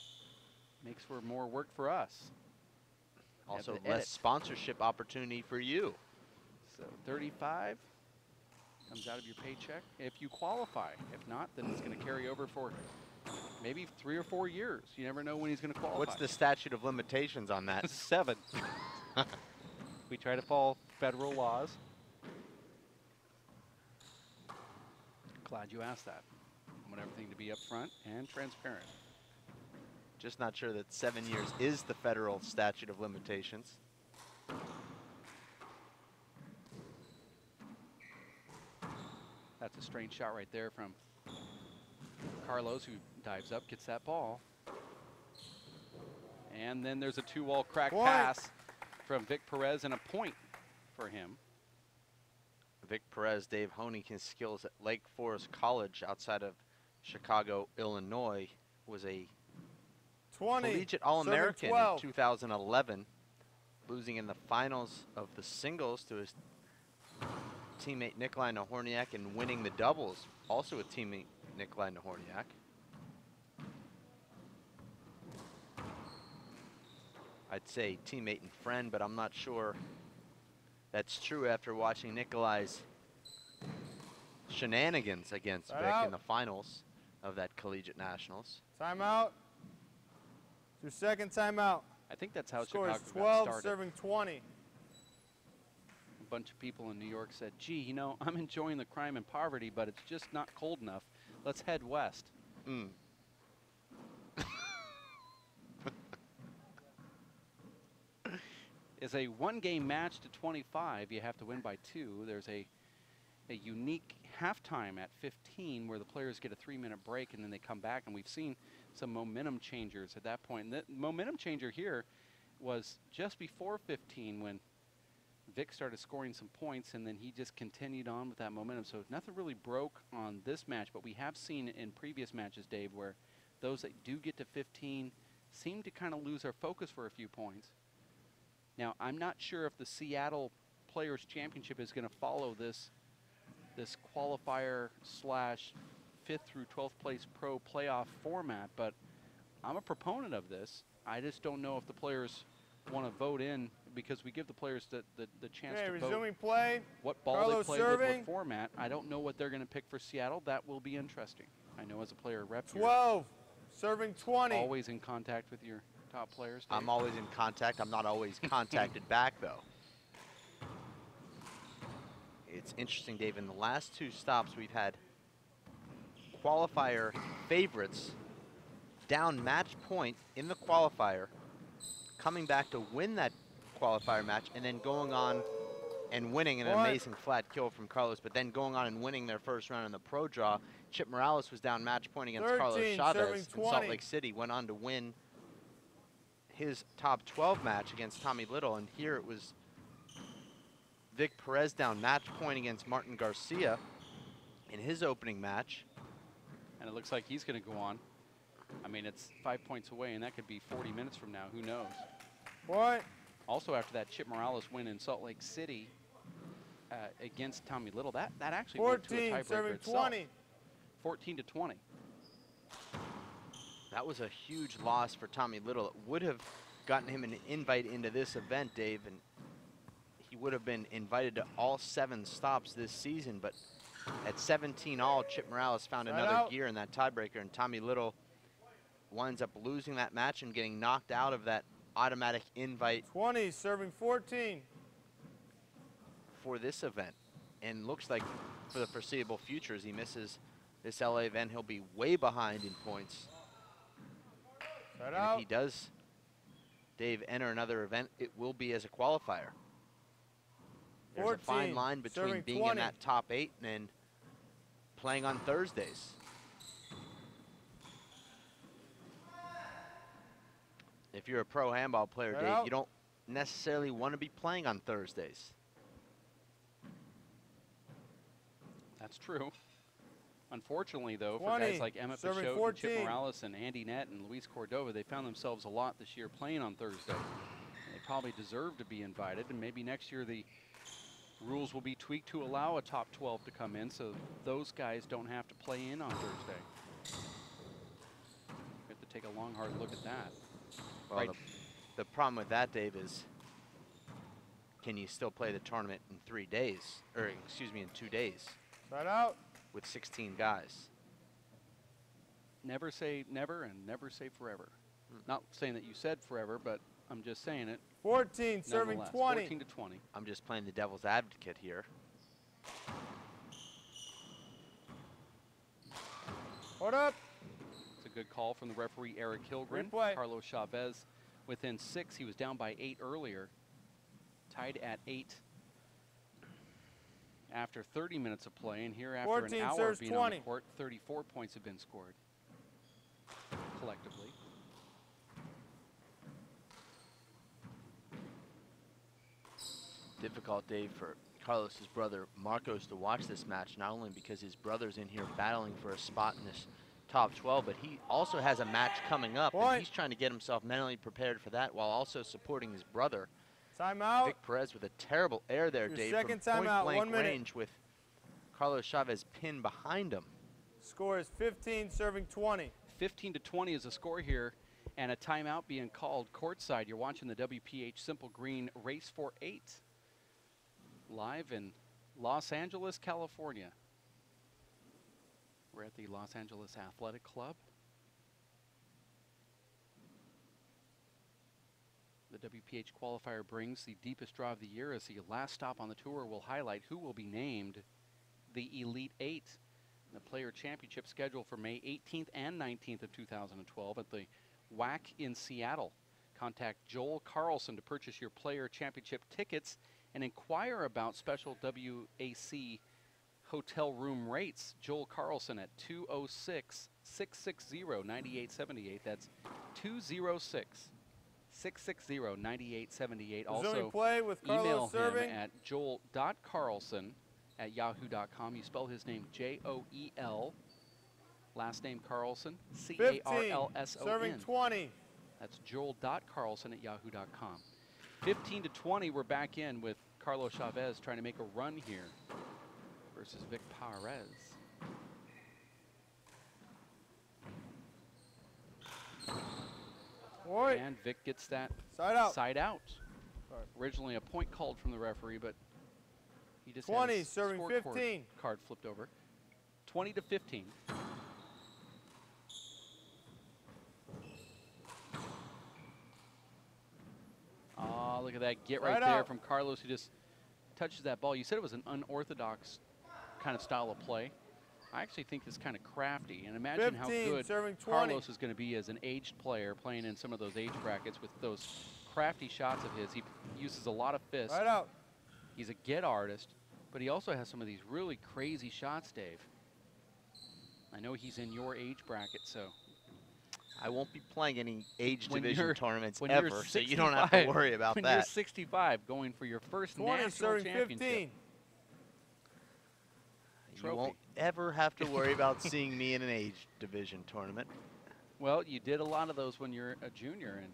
S1: makes for more work for us.
S3: Also less sponsorship opportunity for you.
S1: So 35 comes out of your paycheck if you qualify. If not, then it's going to carry over for maybe 3 or 4 years. You never know when he's going to qualify.
S3: What's the statute of limitations on that?
S1: 7. We try to follow federal laws. Glad you asked that. I want everything to be upfront and transparent.
S3: Just not sure that 7 years is the federal statute of limitations.
S1: That's a strange shot right there from Carlos, who dives up, gets that ball. And then there's a 2-wall crack pass from Vic Perez and a point for him.
S3: Vic Perez, Dave honing his skills at Lake Forest College outside of Chicago, Illinois, was a collegiate All-American in 2011, losing in the finals of the singles to his teammate Nikolai Nahorniak and winning the doubles, also with teammate Nikolai Nahorniak. I'd say teammate and friend, but I'm not sure that's true after watching Nikolai's shenanigans against Vic in the finals of that collegiate nationals.
S2: Timeout. Your second timeout.
S1: I think that's how
S2: Score
S1: Chicago
S2: is 12,
S1: got started.
S2: serving 20.
S1: A bunch of people in New York said, gee, you know, I'm enjoying the crime and poverty, but it's just not cold enough. Let's head west. It's a 1-game match to 25. You have to win by 2. There's a unique halftime at 15 where the players get a 3-minute break and then they come back, and we've seen some momentum changers at that point. And the momentum changer here was just before 15 when Vic started scoring some points, and then he just continued on with that momentum. So nothing really broke on this match, but we have seen in previous matches, Dave, where those that do get to 15 seem to kind of lose their focus for a few points. Now, I'm not sure if the Seattle Players Championship is going to follow this qualifier slash 5th through 12th place pro playoff format, but I'm a proponent of this. I just don't know if the players want to vote in, because we give the players the chance to vote
S2: play.
S1: what ball
S2: Carlos
S1: they play with, what format. I don't know what they're going to pick for Seattle. That will be interesting. I know as a player rep,
S2: 12, serving 20.
S1: Always in contact with your top players, Dave.
S3: I'm always in contact. I'm not always contacted back, though. It's interesting, Dave. In the last 2 stops, we've had qualifier favorites down match point in the qualifier, coming back to win that qualifier match, and then going on and winning an amazing flat kill from Carlos, but then going on and winning their first round in the pro draw. Chip Morales was down match point against
S2: 13,
S3: Carlos Chavez in
S2: 20.
S3: Salt Lake City, went on to win his top 12 match against Tommy Little, and here it was Vic Perez down match point against Martin Garcia in his opening match.
S1: And it looks like he's going to go on. I mean, it's 5 points away, and that could be 40 minutes from now. Who knows?
S2: What?
S1: Also, after that Chip Morales win in Salt Lake City against Tommy Little, that actually went to a tiebreaker itself.
S2: 20.
S1: 14-20.
S3: That was a huge loss for Tommy Little. It would have gotten him an invite into this event, Dave, and he would have been invited to all 7 stops this season, but at 17 all, Chip Morales found another gear in that tiebreaker, and Tommy Little winds up losing that match and getting knocked out of that automatic invite
S2: 20, serving 14
S3: for this event. And looks like for the foreseeable future, as he misses this LA event, he'll be way behind in points. And if he does, Dave, enter another event, it will be as a qualifier. There's
S2: 14,
S3: a fine line between being
S2: 20.
S3: in that top 8 and playing on Thursdays. If you're a pro handball player, Dave, you don't necessarily want to be playing on Thursdays.
S1: That's true. Unfortunately, though, for guys like Emmett Pichot, and Chip Morales, and Andy Nett, and Luis Cordova, they found themselves a lot this year playing on Thursday. They probably deserve to be invited, and maybe next year the rules will be tweaked to allow a top 12 to come in, so those guys don't have to play in on Thursday. We have to take a long, hard look at that.
S3: Well,
S1: right.
S3: The problem with that, Dave, is can you still play the tournament in 3 days, or excuse me, in 2 days?
S2: Side out.
S3: With 16 guys.
S1: Never say never and never say forever. Not saying that you said forever, but I'm just saying it.
S2: 14, serving 20.
S1: 14-20.
S3: I'm just playing the devil's advocate here.
S2: Hold up.
S1: It's a good call from the referee, Eric Hilgren.
S2: Replay.
S1: Carlos Chavez within 6. He was down by 8 earlier. Tied at 8 after 30 minutes of play, and here after
S2: 14,
S1: an hour being
S2: 20.
S1: on the court, 34 points have been scored collectively.
S3: Difficult day for Carlos's brother Marcos to watch this match, not only because his brother's in here battling for a spot in this top 12, but he also has a match coming up, and he's trying to get himself mentally prepared for that while also supporting his brother.
S2: Timeout.
S3: Vic Perez with a terrible error there, Dave,
S2: second
S3: from
S2: timeout,
S3: point
S2: 1
S3: blank
S2: minute.
S3: range with Carlos Chavez pinned behind him.
S2: Score is 15, serving 20.
S1: 15-20 is the score here, and a timeout being called courtside. You're watching the WPH Simple Green Race for 8 live in Los Angeles, California. We're at the Los Angeles Athletic Club. The WPH qualifier brings the deepest draw of the year, as the last stop on the tour will highlight who will be named the Elite 8. The Player Championship scheduled for May 18th and 19th of 2012 at the LAAC in Seattle. Contact Joel Carlson to purchase your Player Championship tickets and inquire about special WAC hotel room rates. Joel Carlson at 206-660-9878. That's 206 660-9878.
S2: Resuming
S1: Also,
S2: play with
S1: email
S2: Carlos serving.
S1: him at joel.carlson@yahoo.com. You spell his name Joel. Last name Carlson,
S2: 15,
S1: Carlson.
S2: serving 20.
S1: That's joel.carlson@yahoo.com. 15-20, we're back in with Carlos Chavez trying to make a run here versus Vic Perez.
S2: Boy.
S1: And Vic gets that
S2: side out.
S1: Originally a point called from the referee, but he just
S2: 20,
S1: had
S2: serving 15.
S1: Card flipped over. 20-15. Oh, look at that get right there from Carlos, who just touches that ball. You said it was an unorthodox kind of style of play. I actually think it's kind of crafty. And imagine
S2: 15,
S1: how good
S2: serving 20.
S1: Carlos is going to be as an aged player playing in some of those age brackets with those crafty shots of his. He uses a lot of fists.
S2: Right out.
S1: He's a get artist, but he also has some of these really crazy shots, Dave. I know he's in your age bracket, so.
S3: I won't be playing any age division tournaments
S1: when
S3: ever, so you don't have to worry about that.
S1: When you're 65, going for your first national championship.
S2: 15.
S3: You won't ever have to worry about seeing me in an age division tournament.
S1: Well, you did a lot of those when you're a junior, and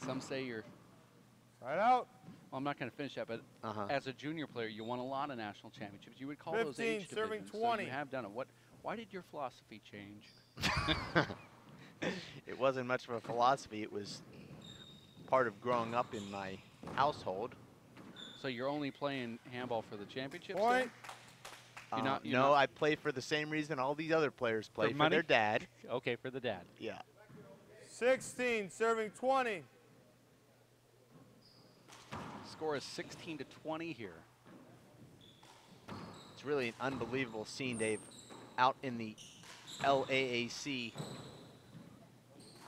S1: some say you're.
S2: Right out.
S1: Well, I'm not going to finish that, but as a junior player, you won a lot of national championships. You would call
S2: 15,
S1: those age
S2: serving
S1: divisions,
S2: 20.
S1: so you have done it. Why did your philosophy change?
S3: It wasn't much of a philosophy. It was part of growing up in my household.
S1: So you're only playing handball for the championships?
S2: Point.
S3: No, I play for the same reason all these other players play, for their dad.
S1: Okay, for the dad.
S3: Yeah.
S2: 16, serving 20.
S1: Score is 16-20 here.
S3: It's really an unbelievable scene, Dave. Out in the LAAC,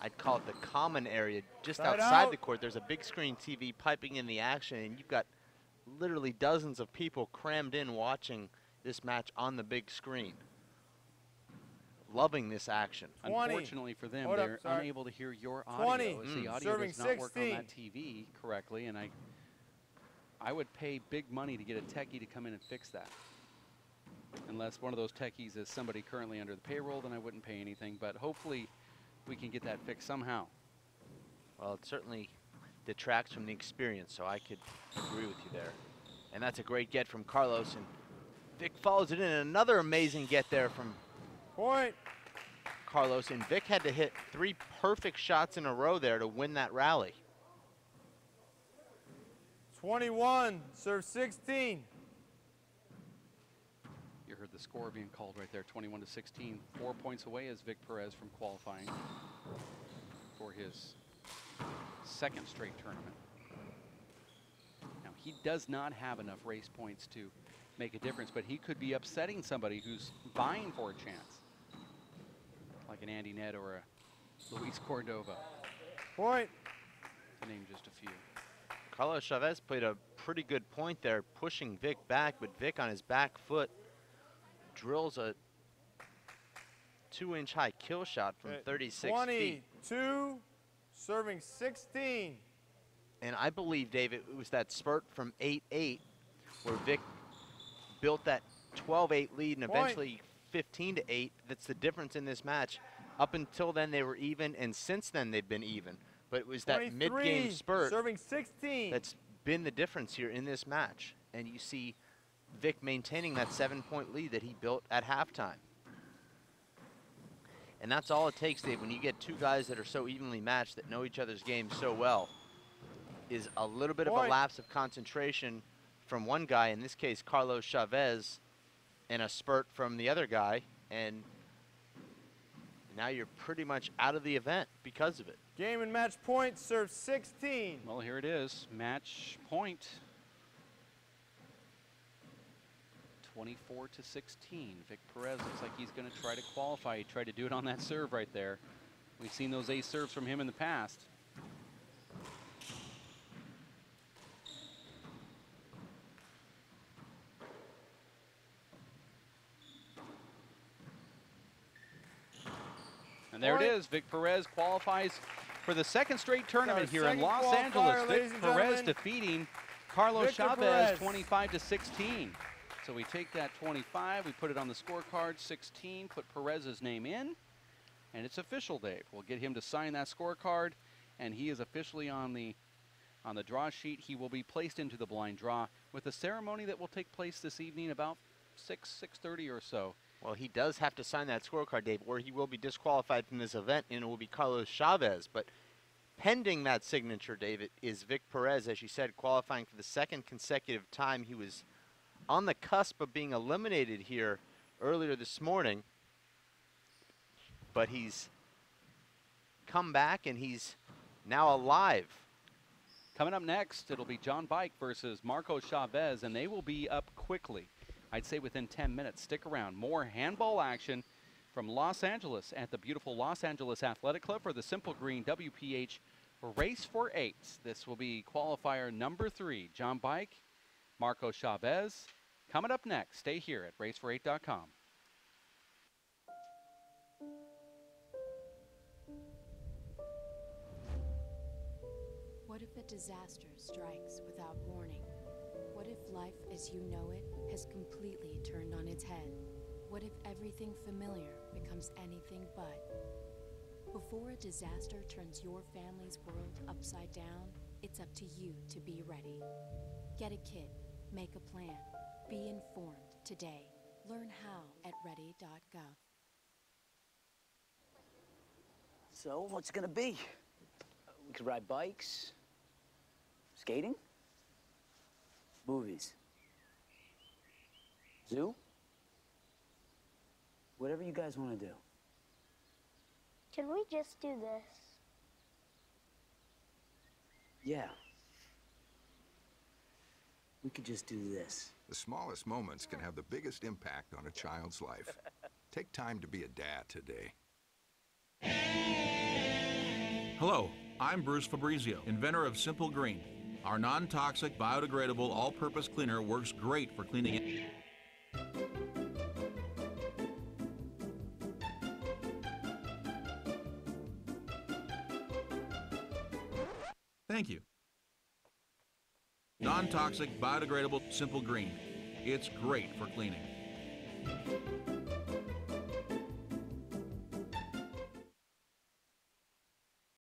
S3: I'd call it the common area, just outside the court. There's a big screen TV piping in the action, and you've got literally dozens of people crammed in watching this match on the big screen. Loving this action.
S2: 20.
S1: Unfortunately for them, they're unable to hear your audio.
S2: 20.
S1: As the audio
S2: Serving
S1: does not
S2: 16.
S1: work on that TV correctly, and I would pay big money to get a techie to come in and fix that. Unless one of those techies is somebody currently under the payroll, then I wouldn't pay anything. But hopefully we can get that fixed somehow.
S3: Well, it certainly detracts from the experience, so I could agree with you there. And that's a great get from Carlos, and Vic follows it in. Another amazing get there from Carlos, and Vic had to hit 3 perfect shots in a row there to win that rally.
S2: 21, serve 16.
S1: You heard the score being called right there, 21-16. 4 points away is Vic Perez from qualifying for his second straight tournament. Now, he does not have enough race points to make a difference, but he could be upsetting somebody who's vying for a chance, like an Andy Ned or a Luis Cordova.
S2: Point.
S1: To name just a few.
S3: Carlos Chavez played a pretty good point there, pushing Vic back, but Vic on his back foot drills a 2-inch high kill shot from 36 feet.
S2: 22, serving 16.
S3: And I believe, Dave, it was that spurt from 8-8 where Vic built that 12-8 lead and eventually 15-8. That's the difference in this match. Up until then, they were even, and since then, they've been even. But it was that mid-game spurt
S2: serving 16.
S3: That's been the difference here in this match. And you see Vic maintaining that 7-point lead that he built at halftime. And that's all it takes, Dave, when you get two guys that are so evenly matched that know each other's games so well, is a little bit of a lapse of concentration from one guy, in this case Carlos Chavez, and a spurt from the other guy, and now you're pretty much out of the event because of it.
S2: Game and match point, serve 16.
S1: Well, here it is, match point. 24-16. Vic Perez looks like he's going to try to qualify. He tried to do it on that serve right there. We've seen those ace serves from him in the past. And there it is. Vic Perez qualifies for the second straight tournament here in
S2: second
S1: Los
S2: qualifier,
S1: Angeles.
S2: ladies
S1: Vic
S2: and
S1: Perez
S2: gentlemen.
S1: defeating Carlos
S2: Victor
S1: Chavez
S2: Perez.
S1: 25-16. So we take that 25, we put it on the scorecard, 16, put Perez's name in, and it's official, Dave. We'll get him to sign that scorecard, and he is officially on the draw sheet. He will be placed into the blind draw with a ceremony that will take place this evening about 6:30 or so.
S3: Well, he does have to sign that scorecard, Dave, or he will be disqualified from this event, and it will be Carlos Chavez. But pending that signature, David, is Vic Perez, as you said, qualifying for the second consecutive time. He was on the cusp of being eliminated here earlier this morning, but he's come back and he's now alive.
S1: Coming up next, it'll be John Bike versus Marco Chavez, and they will be up quickly. I'd say within 10 minutes. Stick around. More handball action from Los Angeles at the beautiful Los Angeles Athletic Club for the Simple Green WPH Race for Eights. This will be qualifier number 3. John Bike, Marco Chavez. Coming up next. Stay here at racefor8.com.
S4: What if a disaster strikes without warning? What if life as you know it has completely turned on its head? What if everything familiar becomes anything but? Before a disaster turns your family's world upside down, it's up to you to be ready. Get a kit, make a plan, be informed today. Learn how at ready.gov.
S5: So, what's it gonna be? We could ride bikes, skating, movies, zoo, whatever you guys want to do.
S6: Can we just do this?
S5: Yeah. We could just do this.
S7: The smallest moments can have the biggest impact on a child's life. Take time to be a dad today.
S8: Hello, I'm Bruce Fabrizio, inventor of Simple Green. Our non-toxic, biodegradable, all-purpose cleaner works great for cleaning. Thank you. Non-toxic, biodegradable, Simple Green. It's great for cleaning.